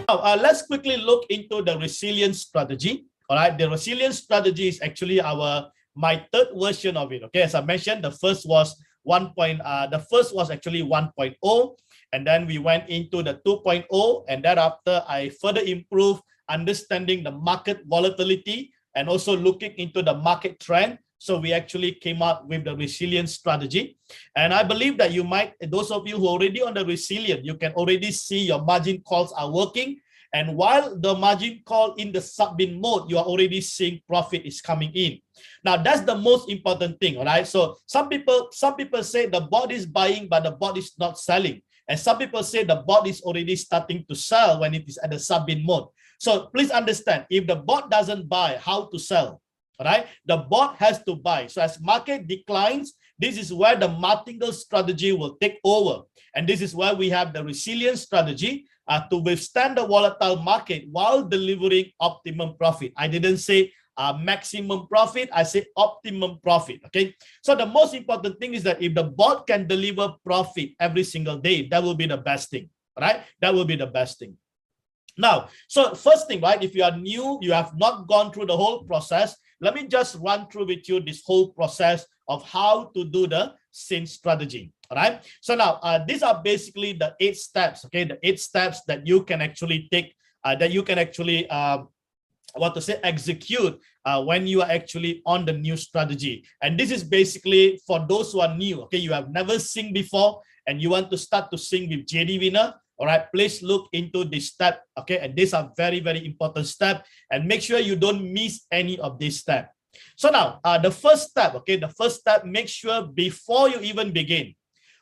Now, let's quickly look into the resilience strategy. All right, the resilience strategy is actually my third version of it. Okay, as I mentioned, the first was actually 1.0, and then we went into the 2.0, and thereafter I further improved understanding the market volatility and also looking into the market trend. So we actually came up with the resilience strategy. And I believe that you might, those of you who are already on the resilient, you can already see your margin calls are working. And while the margin call in the sub-bin mode, you are already seeing profit is coming in. Now, that's the most important thing, all right? So some people say the bot is buying, but the bot is not selling. And some people say the bot is already starting to sell when it is at the sub-bin mode. So please understand, if the bot doesn't buy, how to sell? All right, the bot has to buy. So as market declines, this is where the martingale strategy will take over. And this is why we have the resilience strategy to withstand the volatile market while delivering optimum profit. I didn't say maximum profit, I say optimum profit. Okay, so the most important thing is that if the bot can deliver profit every single day, that will be the best thing. All right, that will be the best thing. Now, so first thing, right, if you are new, you have not gone through the whole process, let me just run through with you this whole process of how to do the sync strategy. All right. So now these are basically the 8 steps. Okay, the 8 steps that you can actually take, execute when you are actually on the new strategy. And this is basically for those who are new. Okay, you have never synced before and you want to start to sync with JDWINNER. All right, please look into this step. Okay, and these are very, very important steps, and make sure you don't miss any of these steps. So now, the first step, okay, the first step, make sure before you even begin,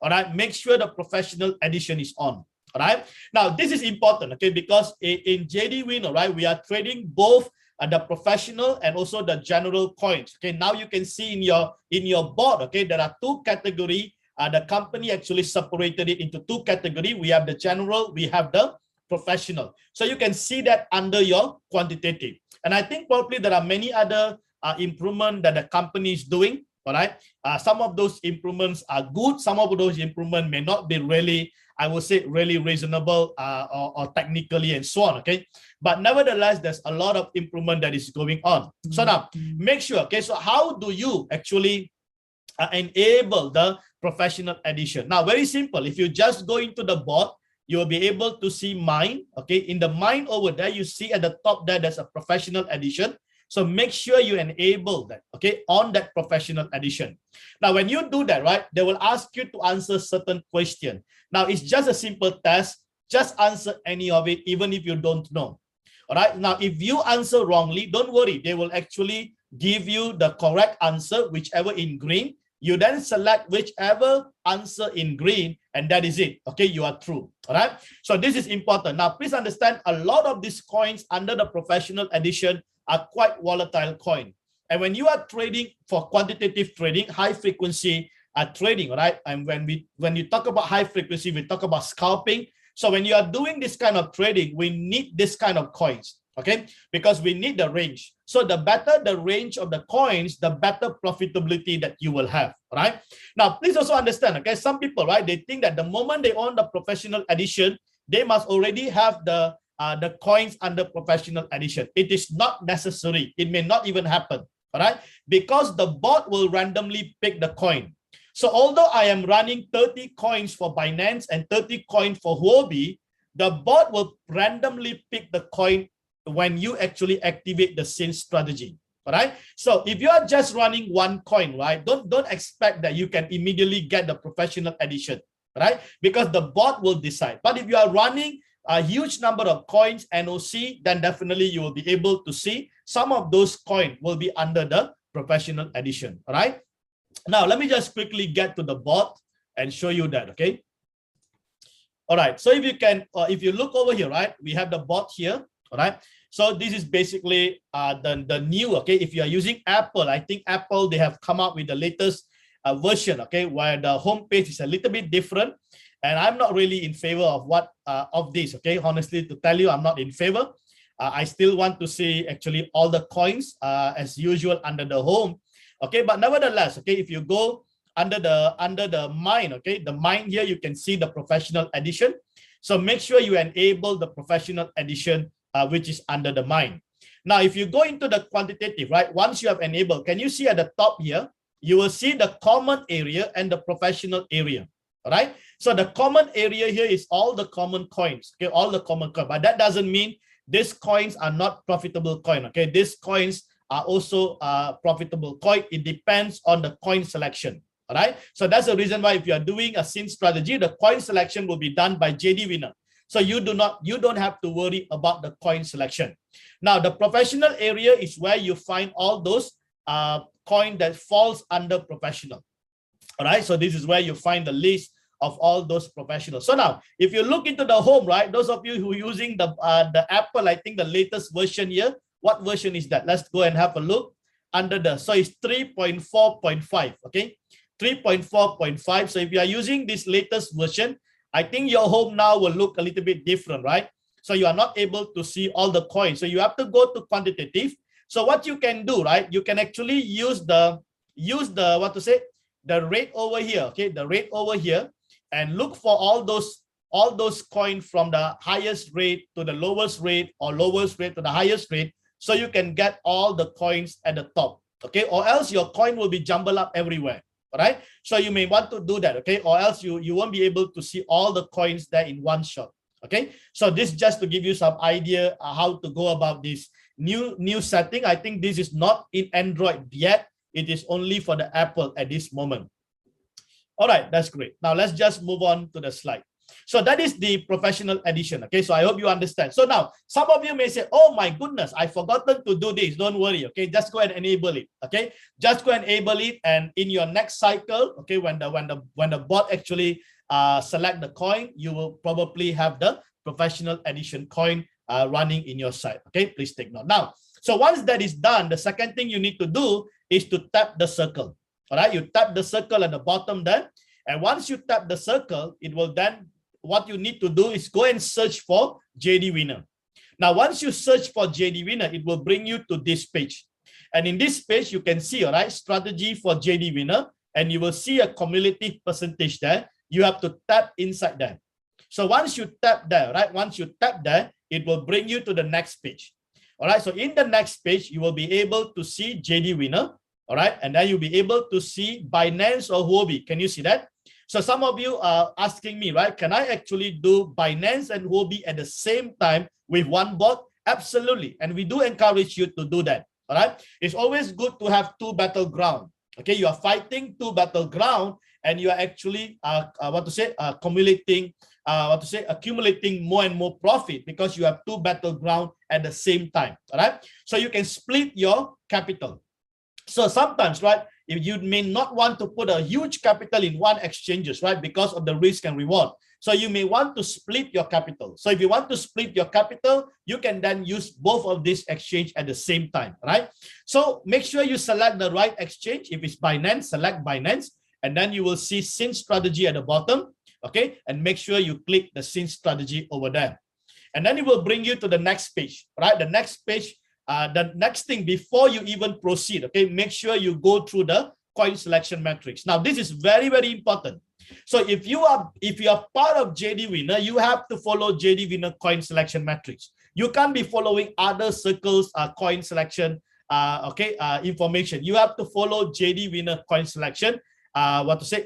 all right, make sure the professional edition is on. All right, now this is important, okay, because in JDWINNER, right, we are trading both the professional and also the general coins. Okay, now you can see in your board, okay, there are 2 categories. The company actually separated it into 2 categories. We have the general, we have the professional. So you can see that under your quantitative. And I think probably there are many other improvements that the company is doing. All right. Some of those improvements are good. Some of those improvements may not be really, I would say, really reasonable or technically and so on. Okay. But nevertheless, there's a lot of improvement that is going on. So now make sure. Okay. So how do you actually enable the professional edition? Now, very simple. If you just go into the bot, you will be able to see mine. Okay, in the mine over there, you see at the top there, there's a professional edition. So make sure you enable that, okay, on that professional edition. Now, when you do that, right, they will ask you to answer certain questions. Now, it's just a simple test. Just answer any of it, even if you don't know. All right. Now, if you answer wrongly, don't worry. They will actually give you the correct answer, whichever in green. You then select whichever answer in green, and that is it. Okay, you are through. All right. So this is important. Now, please understand, a lot of these coins under the professional edition are quite volatile coin. And when you are trading for quantitative trading, high frequency trading, all right. And when you talk about high frequency, we talk about scalping. So when you are doing this kind of trading, we need this kind of coins. Okay, because we need the range. So the better the range of the coins, the better profitability that you will have. Right now, please also understand, okay, some people, right, they think that the moment they own the professional edition, they must already have the coins under professional edition. It is not necessary. It may not even happen. All right, because the bot will randomly pick the coin. So although I am running 30 coins for Binance and 30 coins for Huobi, the bot will randomly pick the coin when you actually activate the sync strategy. All right. So if you are just running 1 coin, right, don't expect that you can immediately get the professional edition, right? Because the bot will decide. But if you are running a huge number of coins, NOC, then definitely you will be able to see some of those coins will be under the professional edition. All right. Now let me just quickly get to the bot and show you that. Okay. All right. So if you can, if you look over here, right, we have the bot here. All right. So this is basically the new, okay, if you are using Apple, I think Apple, they have come out with the latest version, okay, where the homepage is a little bit different. And I'm not really in favor of of this, okay, honestly, to tell you, I'm not in favor. I still want to see actually all the coins as usual under the home, okay, but nevertheless, okay, if you go under the mine, okay, the mine here, you can see the professional edition. So make sure you enable the professional edition, which is under the mine. Now, if you go into the quantitative, right, once you have enabled, can you see at the top here, you will see the common area and the professional area. All right. So the common area here is all the common coins. Okay, all the common coins. But that doesn't mean these coins are not profitable coin. Okay, these coins are also profitable coin. It depends on the coin selection. All right. So that's the reason why if you are doing a sync strategy, the coin selection will be done by JDWinner. So you don't have to worry about the coin selection. Now the professional area is where you find all those coin that falls under professional. All right. So this is where you find the list of all those professionals. So now, if you look into the home, right, those of you who are using the Apple, I think the latest version here, what version is that? Let's go and have a look under the, so it's 3.4.5, okay, 3.4.5. So if you are using this latest version, I think your home now will look a little bit different, right? So you are not able to see all the coins. So you have to go to quantitative. So what you can do, right, you can actually use the the rate over here, okay, the rate over here, and look for all those coins from the highest rate to the lowest rate, or lowest rate to the highest rate, so you can get all the coins at the top, okay, or else your coin will be jumbled up everywhere. All right, so you may want to do that, okay, or else you won't be able to see all the coins there in one shot. Okay, so this just to give you some idea how to go about this new setting. I think this is not in Android yet. It is only for the Apple at this moment. All right, that's great. Now let's just move on to the slide. So that is the professional edition. Okay, so I hope you understand. So now some of you may say, oh my goodness, I forgotten to do this. Don't worry. Okay, just go and enable it. Okay, just go and enable it, and in your next cycle, okay, when the bot actually select the coin, you will probably have the professional edition coin running in your site. Okay, please take note. Now, so once that is done, the second thing you need to do is to tap the circle. All right, you tap the circle at the bottom there, and once you tap the circle, it will then, what you need to do is go and search for JDWinner. Now, once you search for JDWinner, it will bring you to this page, and in this page you can see, all right, strategy for JDWinner, and you will see a cumulative percentage there. You have to tap inside there. So once you tap there, right, once you tap there, it will bring you to the next page. All right, so in the next page, you will be able to see JDWinner. All right, and then you'll be able to see Binance or Huobi. Can you see that? So some of you are asking me, right, can I actually do Binance and Huobi at the same time with one bot? Absolutely, and we do encourage you to do that. All right, it's always good to have two battleground. Okay, you are fighting two battleground, and you are actually accumulating more and more profit because you have two battleground at the same time. All right, so you can split your capital. So sometimes, right, if you may not want to put a huge capital in one exchanges, right, because of the risk and reward. So you may want to split your capital. So if you want to split your capital, you can then use both of these exchange at the same time, right? So make sure you select the right exchange. If it's Binance, select Binance, and then you will see sync strategy at the bottom, okay? And make sure you click the sync strategy over there. And then it will bring you to the next page, right? The next page, the next thing before you even proceed, okay, make sure you go through the coin selection matrix. Now, this is very, very important. So if you are part of JDWinner, you have to follow JDWinner coin selection matrix. You can't be following other circles coin selection information. You have to follow JDWinner coin selection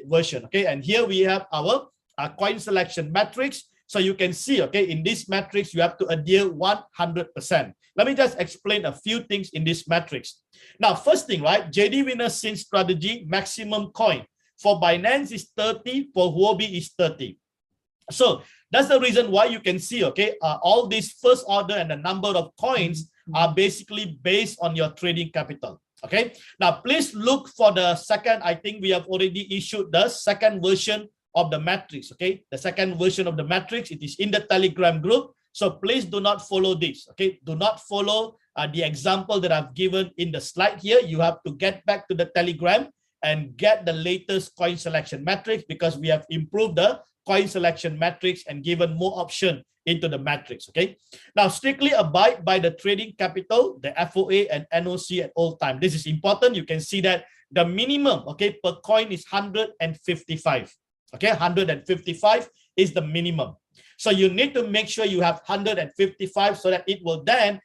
version. Okay, and here we have our coin selection matrix. So you can see, okay, in this matrix, you have to adhere 100%. Let me just explain a few things in this matrix. Now, first thing, right, JDWinner sync strategy maximum coin for Binance is 30, for Huobi is 30. So that's the reason why you can see, okay, all these first order and the number of coins are basically based on your trading capital. Okay, now please look for the second. I think we have already issued the second version of the matrix. Okay, the second version of the matrix, it is in the Telegram group. So please do not follow this. Okay, do not follow the example that I've given in the slide here. You have to get back to the Telegram and get the latest coin selection matrix, because we have improved the coin selection matrix and given more option into the matrix. Okay, now strictly abide by the trading capital, the FOA and NOC at all time. This is important. You can see that the minimum, okay, per coin is 155. Okay, 155 is the minimum. So you need to make sure you have 155 so that it will then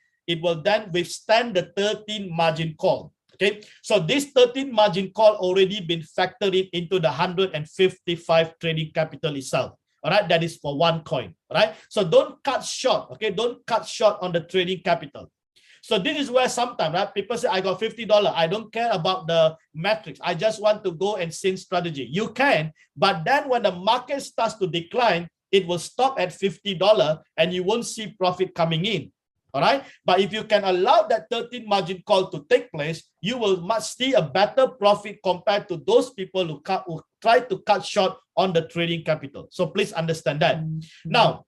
withstand the 13 margin call. Okay, so this 13 margin call already been factored into the 155 trading capital itself. All right, that is for one coin. All right, so don't cut short. Okay, don't cut short on the trading capital. So this is where sometimes, right, people say, I got $50. I don't care about the metrics. I just want to go and sync strategy. You can, but then when the market starts to decline, it will stop at $50 and you won't see profit coming in. All right, but if you can allow that 13 margin call to take place, you will much see a better profit compared to those people who try to cut short on the trading capital. So please understand that. Now,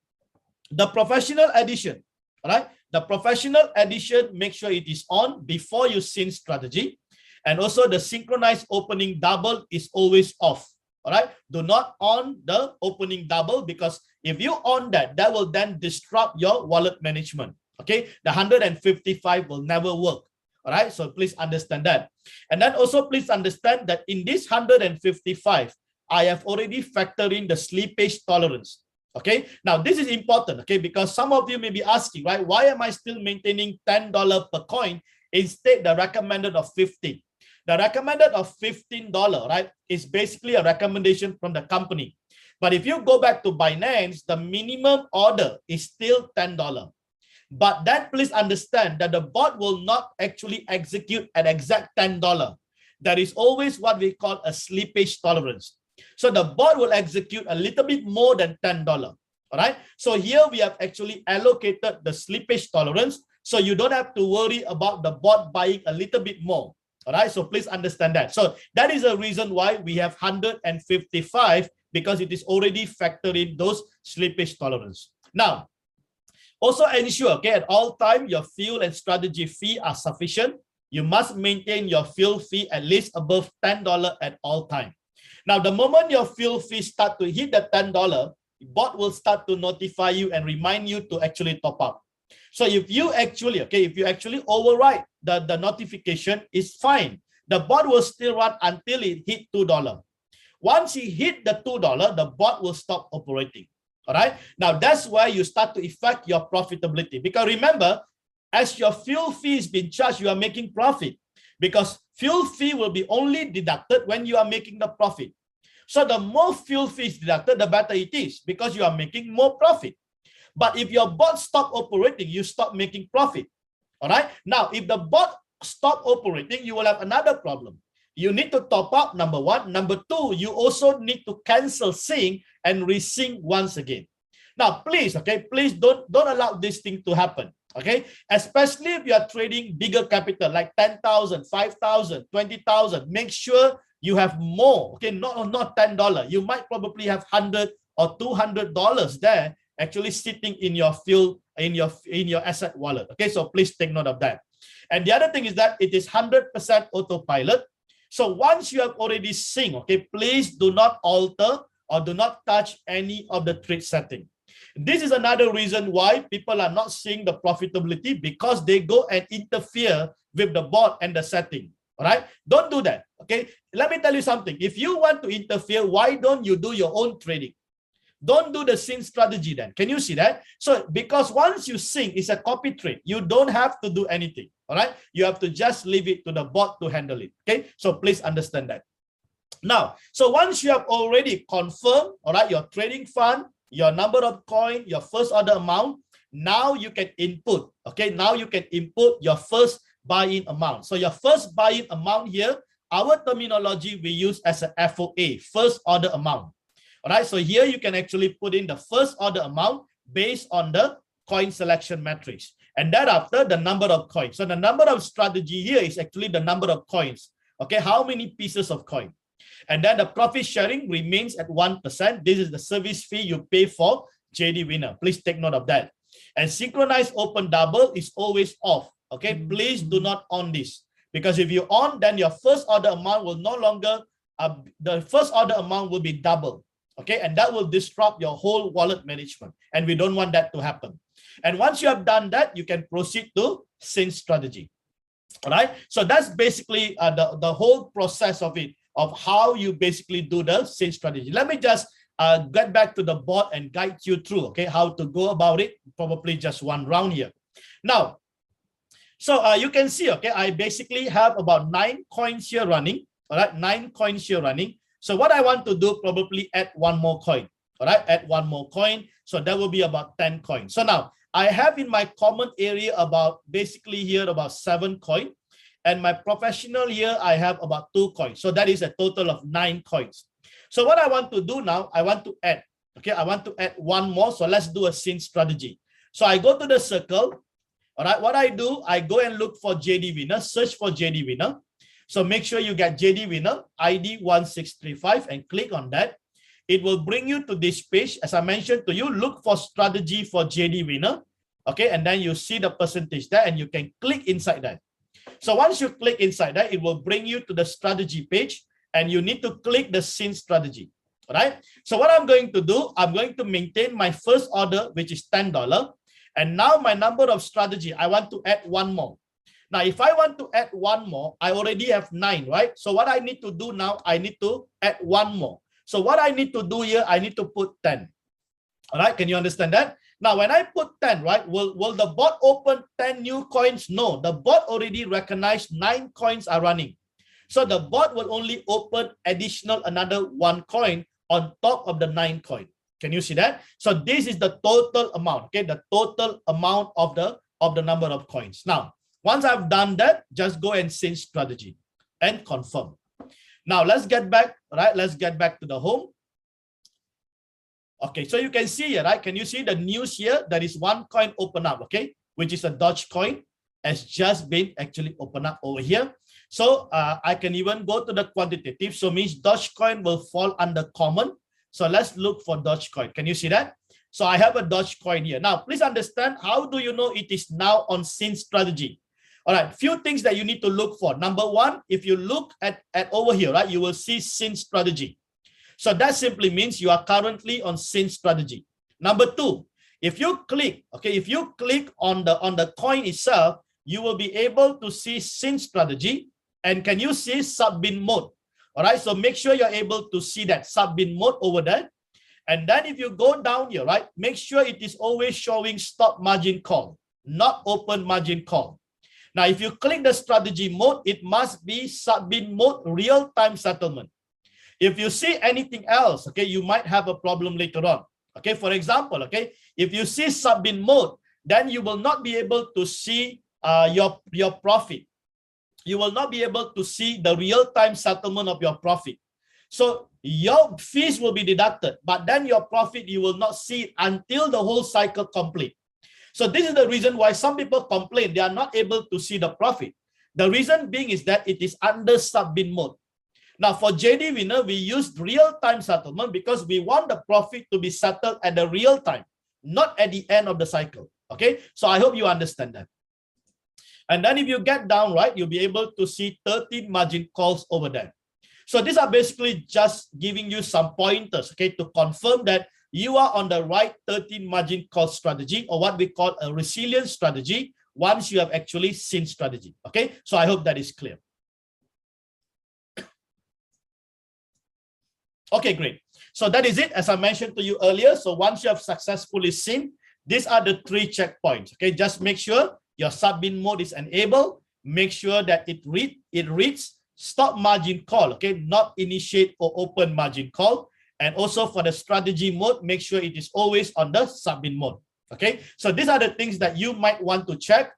the professional edition, all right, the professional edition, make sure it is on before you sync strategy, and also the synchronized opening double is always off. All right, do not on the opening double, because if you on that, that will then disrupt your wallet management. Okay, the 155 will never work. All right, so please understand that. And then also please understand that in this 155, I have already factored in the slippage tolerance. Okay, now this is important, okay, because some of you may be asking, right, why am I still maintaining $10 per coin instead the recommended of 50? The recommended of $15, right, is basically a recommendation from the company. But if you go back to Binance, the minimum order is still $10. But then please understand that the bot will not actually execute at exact $10. There is always what we call a slippage tolerance. So the bot will execute a little bit more than $10. All right. So here we have actually allocated the slippage tolerance. So you don't have to worry about the bot buying a little bit more. All right. So please understand that. So that is a reason why we have 155, because it is already factored in those slippage tolerance. Now, also ensure, okay, at all time your fuel and strategy fee are sufficient. You must maintain your fuel fee at least above $10 at all time. Now, the moment your fuel fee start to hit the $10, the bot will start to notify you and remind you to actually top up. So if you actually, okay, if you actually override the notification, is fine. The bot will still run until it hit $2. Once it hit the $2, the bot will stop operating. All right. Now, that's where you start to affect your profitability. Because remember, as your fuel fee is being charged, you are making profit, because fuel fee will be only deducted when you are making the profit. So the more fuel fee is deducted, the better it is, because you are making more profit. But if your bot stop operating, you stop making profit. All right. Now, if the bot stop operating, you will have another problem. You need to top up, number one. Number two, you also need to cancel sync and resync once again. Now, please, okay, please don't allow this thing to happen. Okay, especially if you are trading bigger capital like 10,000, 5,000, 20,000. Make sure you have more. Okay, not $10. You might probably have $100 or $200 there actually sitting in your fuel, in your asset wallet. Okay, so please take note of that. And the other thing is that it is 100% autopilot. So once you have already synced, okay, please do not alter or do not touch any of the trade setting. This is another reason why people are not seeing the profitability, because they go and interfere with the bot and the setting. All right, don't do that. Okay, let me tell you something. If you want to interfere, why don't you do your own trading? Don't do the sync strategy then. Can you see that? So because once you sync, it's a copy trade. You don't have to do anything. All right, you have to just leave it to the bot to handle it. Okay, so please understand that. Now, so once you have already confirmed, all right, your trading fund, your number of coin, your first order amount, now you can input. Okay, now you can input your first buy-in amount. So your first buy-in amount here, our terminology we use as a FOA, first order amount. All right, so here you can actually put in the first order amount based on the coin selection matrix, and thereafter the number of coins. So the number of strategy here is actually the number of coins. Okay, how many pieces of coin? And then the profit sharing remains at 1%. This is the service fee you pay for JD Winner. Please take note of that. And synchronized open double is always off. Okay, please do not on this, because if you on, then your first order amount will no longer, the first order amount will be double. Okay, and that will disrupt your whole wallet management, and we don't want that to happen. And once you have done that, you can proceed to sync strategy. All right, so that's basically the whole process of it, of how you basically do the sync strategy. Let me just get back to the board and guide you through, okay, how to go about it. Probably just one round here. Now, so you can see, okay, I basically have about 9 coins here running. All right, 9 coins here running. So what I want to do, probably add one more coin. All right, add one more coin. So that will be about 10 coins. So now I have in my common area about basically here about 7 coins. And my professional here, I have about 2 coins. So that is a total of 9 coins. So what I want to do now, I want to add, okay, I want to add one more. So let's do a sync strategy. So I go to the circle. All right, what I do, I go and look for JD Winner, search for JD Winner. So make sure you get JD Winner, ID 1635, and click on that. It will bring you to this page. As I mentioned to you, look for strategy for JD Winner. Okay, and then you see the percentage there and you can click inside that. So once you click inside that, it will bring you to the strategy page and you need to click the sync strategy. All right. So what I'm going to do, I'm going to maintain my first order, which is $10. And now my number of strategy, I want to add one more. Now, if I want to add one more, I already have 9, right? So what I need to do now, I need to add one more. So what I need to do here, I need to put 10. All right, can you understand that? Now, when I put 10, right, will the bot open 10 new coins? No, the bot already recognized 9 coins are running. So the bot will only open additional another 1 coin on top of the 9 coin. Can you see that? So this is the total amount, okay? The total amount of the number of coins. Now, once I've done that, just go and sync strategy and confirm. Now let's get back, right? Let's get back to the home. Okay, so you can see here, right? Can you see the news here? There is 1 coin open up, okay? Which is a Doge coin, has just been actually opened up over here. So I can even go to the quantitative. So means Doge coin will fall under common. So let's look for Doge coin. Can you see that? So I have a Doge coin here. Now, please understand, how do you know it is now on sync strategy? All right, few things that you need to look for. Number 1, if you look at over here, right, you will see sync strategy. So that simply means you are currently on sync strategy. Number 2, if you click, okay, if you click on the coin itself, you will be able to see sync strategy. And can you see sub-bin mode? All right, so make sure you're able to see that sub-bin mode over there. And then if you go down here, right, make sure it is always showing stop margin call, not open margin call. Now, if you click the strategy mode, it must be sub-bin mode, real-time settlement. If you see anything else, okay, you might have a problem later on. Okay, for example, okay, if you see sub-bin mode, then you will not be able to see your profit. You will not be able to see the real-time settlement of your profit. So your fees will be deducted, but then your profit, you will not see it until the whole cycle complete. So this is the reason why some people complain they are not able to see the profit. The reason being is that it is under sub-bin mode. Now for JD Winner, we used real-time settlement because we want the profit to be settled at the real time, not at the end of the cycle. Okay, so I hope you understand that. And then if you get down, right, you'll be able to see 13 margin calls over there. So these are basically just giving you some pointers, okay, to confirm that you are on the right 13 margin call strategy, or what we call a resilient strategy, once you have actually seen strategy. Okay, so I hope that is clear. Okay, great. So that is it, as I mentioned to you earlier. So once you have successfully seen, these are the 3 checkpoints. Okay, just make sure your sub-bin mode is enabled. Make sure that it reads stop margin call, okay, not initiate or open margin call. And also for the strategy mode, make sure it is always on the sub-bin mode. Okay, so these are the things that you might want to check.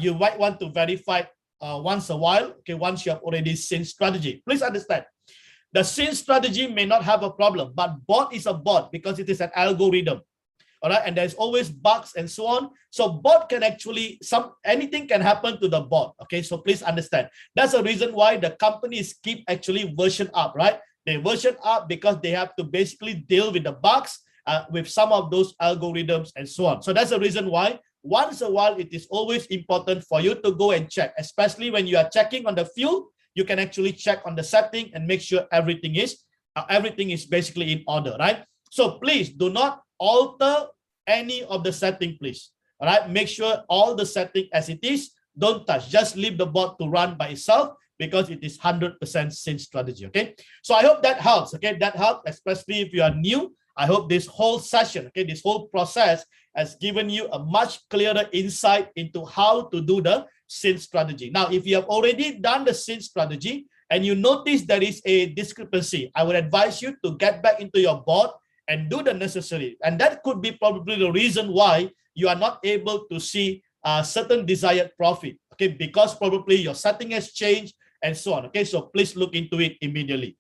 You might want to verify once a while. Okay, once you have already seen strategy. Please understand, the sync strategy may not have a problem, but bot is a bot because it is an algorithm. All right, and there's always bugs and so on. So bot can actually, anything can happen to the bot. Okay, so please understand. That's the reason why the companies keep actually version up, right? They version up because they have to basically deal with the bugs with some of those algorithms and so on. So that's the reason why once a while it is always important for you to go and check, especially when you are checking on the fuel. You can actually check on the setting and make sure everything is basically in order, right? So please do not alter any of the setting, please. All right, make sure all the setting as it is. Don't touch. Just leave the bot to run by itself because it is 100% sync strategy. Okay, so I hope that helps. Okay, that helps, especially if you are new. I hope this whole session, okay, this whole process has given you a much clearer insight into how to do the sync strategy. Now, if you have already done the sync strategy and you notice there is a discrepancy, I would advise you to get back into your board and do the necessary. And that could be probably the reason why you are not able to see certain desired profit, okay, because probably your setting has changed and so on. Okay, so please look into it immediately.